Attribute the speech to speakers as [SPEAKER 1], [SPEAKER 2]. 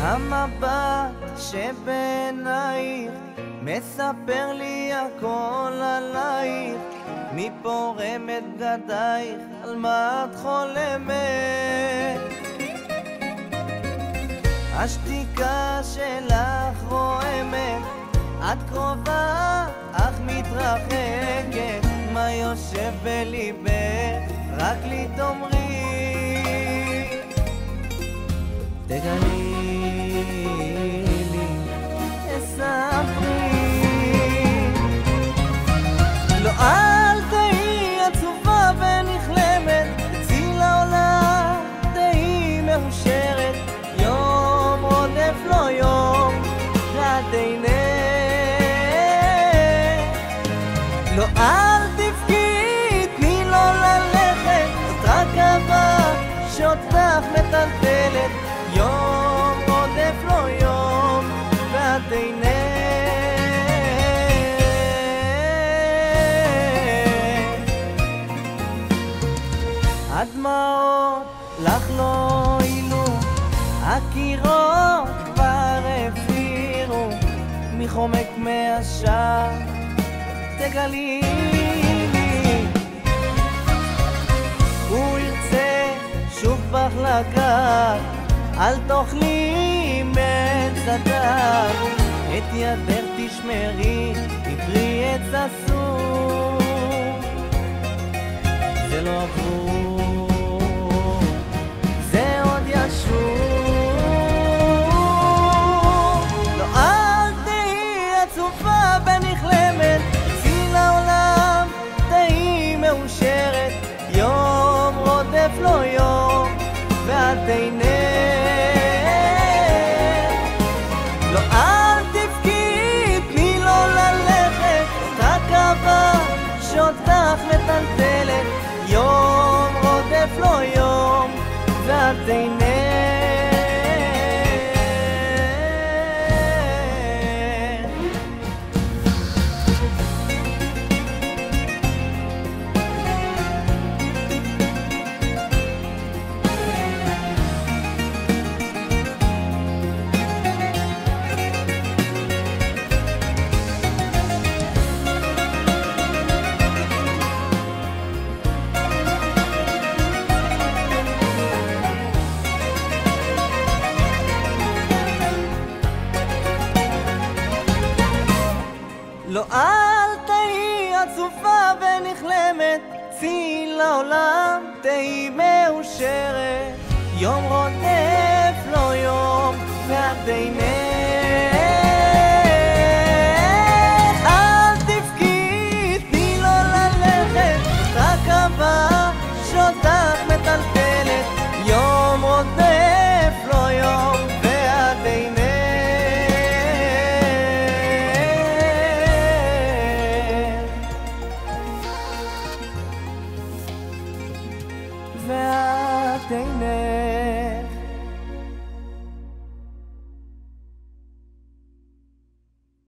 [SPEAKER 1] המבט שבעינייך מספר לי הכל עלייך, מי פורם את בגדייך, על מה את חולמת? השתיקה שלך רועמת, את קרובה אך מתרחקת, מה יושב בליבך, רק לי תאמרי, תגלי לי, תספרי. לא אל תהי עצובה ונכלמת, צאי לעולם, תהי מאושרת, יום רודף לו יום, ואת עינך. לא אל תבכי, תני לו ללכת, זאת רק אהבה שאותך מטלטלת, יום רודף לו יום, ואת עינך. הדמעות לך לא אילו, הקירות כבר הפירו, מחומק מהשער תגלי לי. הוא ירצה שוב בך לגעת, אל תאכלי מצדד, את ידך תשמרי, תפרי עץ אסור, זה לא עבור, זה עוד ישוב. לא אל תהי עצובה ונכלמת, צאי לעולם, תהי מאושרת, יום רודף לו יום, ואת עינך. לא אל תבכי, תני לו ללכת, רק אהבה שאותך מטלטלת, יום רודף לו יום, ואת עינך. לא אל תהי עצובה ונכלמת, צאי לעולם, תהי מאושרת, יום רודף לו יום, ואת עינך.